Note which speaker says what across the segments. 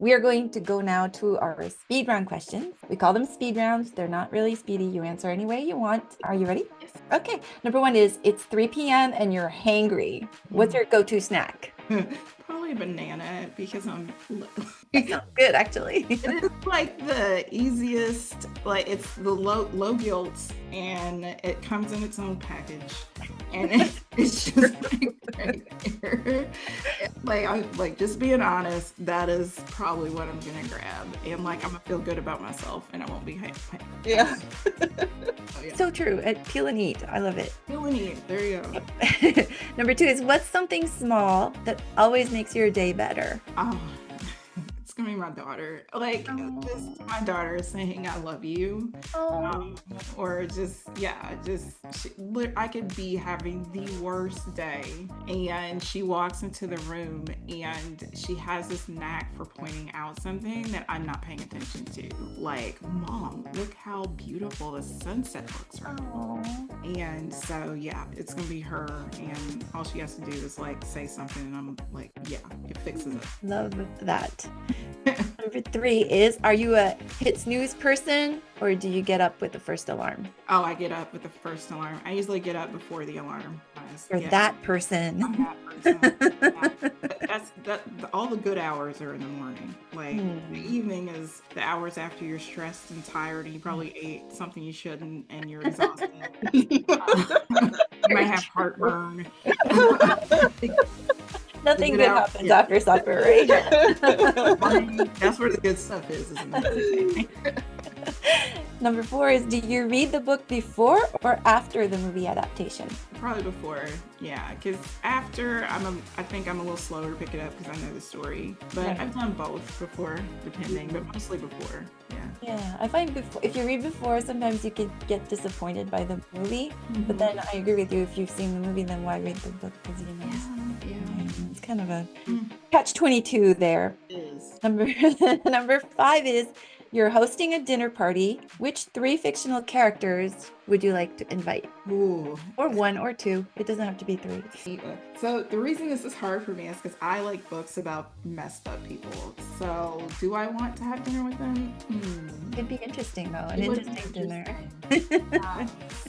Speaker 1: We are going to go now to our speed round questions. We call them speed rounds. They're not really speedy. You answer any way you want. Are you ready?
Speaker 2: Yes.
Speaker 1: Okay. Number one is it's 3 p.m. and you're hangry. What's your go-to snack?
Speaker 2: Probably a banana because I'm.
Speaker 1: That sounds good, actually.
Speaker 2: It is like the easiest, like it's the low guilt, and it comes in its own package, and it's just like right there. Like I'm like just being honest, that is probably what I'm gonna grab, and like I'm gonna feel good about myself, and I won't be
Speaker 1: Yeah.
Speaker 2: So, yeah.
Speaker 1: So true. Peel and eat. I love it.
Speaker 2: Feel and eat. There you go.
Speaker 1: Number two is what's something small that always makes your day better?
Speaker 2: Oh, it's gonna be my daughter. Like just my daughter saying I love you.
Speaker 1: Oh.
Speaker 2: Or just I could be having the worst day, and she walks into the room and she has this knack for pointing out something that I'm not paying attention to. Like, Mom, look how beautiful the sunset looks right now. And so yeah, it's gonna be her, and all she has to do is like say something, and I'm like, yeah, it fixes it.
Speaker 1: Love that. Number three is, are you a hit snooze person or do you get up with the first alarm?
Speaker 2: Oh, I get up with the first alarm. I usually get up before the alarm.
Speaker 1: You're that person.
Speaker 2: I'm that person. All the good hours are in the morning. Like the evening is the hours after you're stressed and tired, and you probably ate something you shouldn't, and you're exhausted. You might have heartburn.
Speaker 1: Nothing good happens after supper, right?
Speaker 2: That's where the good stuff is, isn't it?
Speaker 1: Number four is, do you read the book before or after the movie adaptation?
Speaker 2: Probably before, yeah. Because after, I think I'm a little slower to pick it up because I know the story. But right. I've done both before, depending, but mostly before. Yeah.
Speaker 1: Yeah, I find if you read before, sometimes you could get disappointed by the movie. But then I agree with you. If you've seen the movie, then why read the book? Because it's kind of a catch-22 there.
Speaker 2: It is.
Speaker 1: Number five is, you're hosting a dinner party. Which 3 fictional characters would you like to invite?
Speaker 2: Ooh.
Speaker 1: Or 1 or 2. It doesn't have to be 3.
Speaker 2: So the reason this is hard for me is because I like books about messed up people. So do I want to have dinner with them?
Speaker 1: It'd be interesting though. An interesting dinner.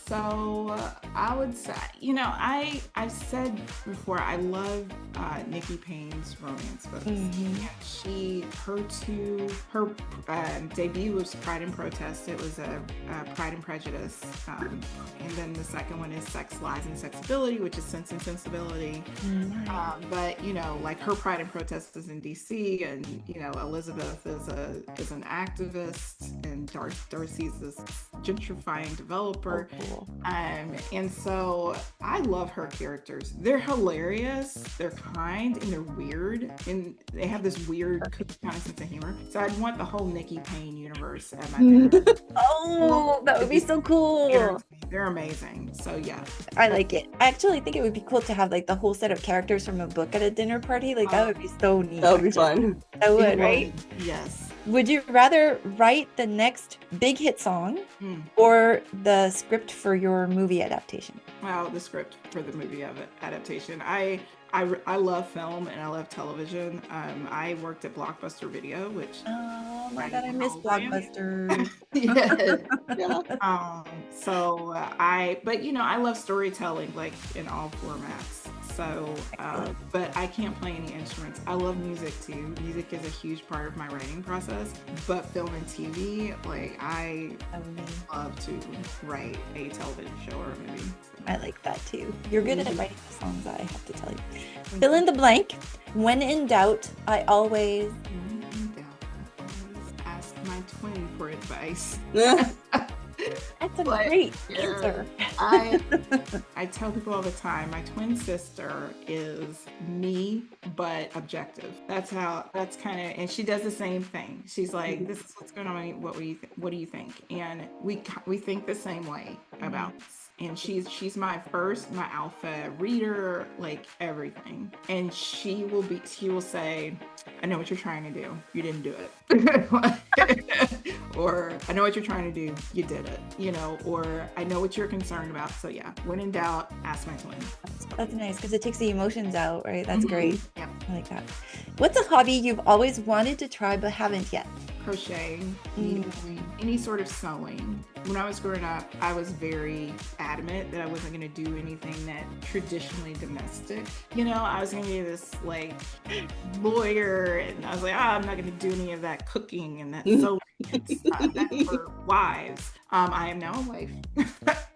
Speaker 2: So I would say, I've said before, I love Nikki Payne's romance books. Her debut was Pride and Protest. It was a Pride and Prejudice. And then the second one is Sex, Lies, and Sexability, which is Sense and Sensibility. But like her Pride and Protest is in DC, and Elizabeth is an activist, and Darcy's this gentrifying developer.
Speaker 1: Cool.
Speaker 2: And so I love her characters. They're hilarious, they're kind, and they're weird, and they have this weird kind of sense of humor. So I'd want the whole Nikki Payne universe at my dinner.
Speaker 1: Oh, that would be so cool.
Speaker 2: They're amazing. So yeah,
Speaker 1: I like it. I actually think it would be cool to have like the whole set of characters from a book at a dinner party. Like that would be so neat.
Speaker 3: That would be fun.
Speaker 1: That would, right?
Speaker 2: Yes.
Speaker 1: Would you rather write the next big hit song or the script for your movie adaptation?
Speaker 2: Well, the script for the movie adaptation. I love film and I love television. I worked at Blockbuster Video, which
Speaker 1: oh my god, I miss Blockbuster.
Speaker 2: But I love storytelling, like in all formats. So, but I can't play any instruments. I love music too. Music is a huge part of my writing process. But film and TV, like I love to write a television show or a movie. So.
Speaker 1: I like that too. You're good at writing the songs, I have to tell you. Fill in the blank. When in doubt, I always
Speaker 2: ask my twin for advice.
Speaker 1: That's a great answer.
Speaker 2: I tell people all the time, my twin sister is me, but objective. That's kind of, and she does the same thing. She's like, this is what's going on. What do you think? And we think the same way about this. And she's my alpha reader, like everything. And she will say, I know what you're trying to do. You didn't do it. Or I know what you're trying to do. You did it. Or I know what you're concerned learned about. So yeah, when in doubt, ask my twin.
Speaker 1: That's nice because it takes the emotions out, right? That's great.
Speaker 2: Yep.
Speaker 1: I like that. What's a hobby you've always wanted to try but haven't yet?
Speaker 2: Crocheting, needlepoint, any sort of sewing. When I was growing up, I was very adamant that I wasn't going to do anything that traditionally domestic. You know, I was going to be this like lawyer, and I was like, I'm not going to do any of that cooking and that sewing and stuff. That's for wives. I am now a wife.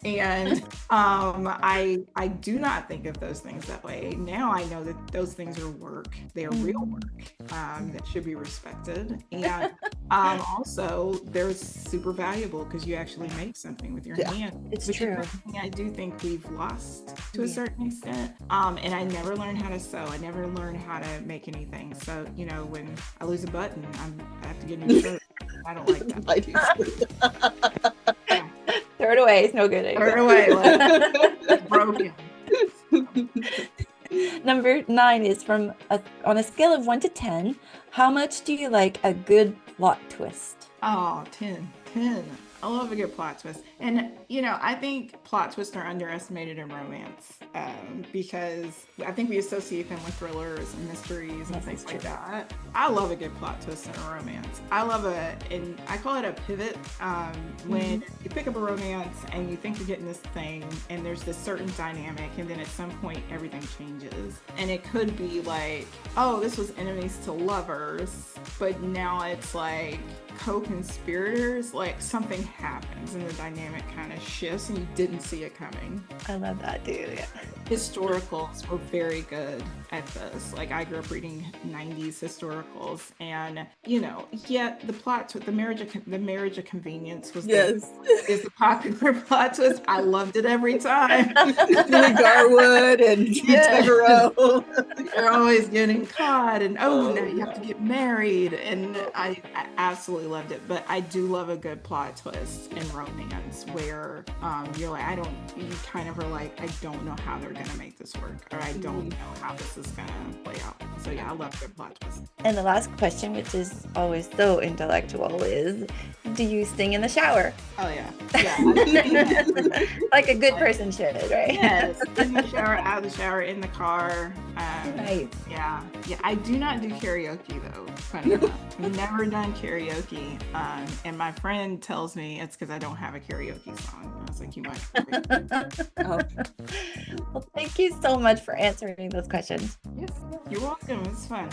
Speaker 2: And I do not think of those things that way. Now I know that those things are work. They are real work that should be respected. And also they're super valuable because you actually make something with your hand.
Speaker 1: It's true.
Speaker 2: I do think we've lost to a certain extent. And I never learned how to sew. I never learned how to make anything. So, you know, when I lose a button, I have to get a new shirt. I don't like that.
Speaker 3: I do.
Speaker 1: Throw it away. It's no good.
Speaker 2: Throw it away. Like, it's broken.
Speaker 1: Number 9 is on a scale of 1 to 10, how much do you like a good plot twist?
Speaker 2: Oh, 10. I love a good plot twist. And, you know, I think plot twists are underestimated in romance because I think we associate them with thrillers and mysteries and things like that. I love a good plot twist in a romance. I love and I call it a pivot when you pick up a romance and you think you're getting this thing and there's this certain dynamic and then at some point everything changes. And it could be like, oh, this was enemies to lovers, but now it's like co-conspirators, like something happens and the dynamic kind of shifts and you didn't see it coming.
Speaker 1: I love that, dude. Yeah.
Speaker 2: Historicals were very good at this. Like I grew up reading 90s historicals and, you know, yet the marriage of convenience was is the popular plot twist. I loved it every time.
Speaker 3: Julie Garwood and Devereaux.
Speaker 2: They're always getting caught and now you have to get married, and I absolutely loved it. But I do love a good plot twist in romance where you're like, you kind of are like, I don't know how they're gonna make this work, or I don't know how this is gonna play out. So yeah, I love good plot twists.
Speaker 1: And the last question, which is always so intellectual, is do you sing in the shower?
Speaker 2: Oh yeah.
Speaker 1: Like a good person should, right?
Speaker 2: Yes, in the shower, out of the shower, in the car.
Speaker 1: Nice.
Speaker 2: Yeah. I do not do karaoke though. Funny enough, I've never done karaoke, and my friend tells me it's because I don't have a karaoke song. I was like, you might.
Speaker 1: Well, thank you so much for answering those questions.
Speaker 2: Yes, you're welcome. It's fun.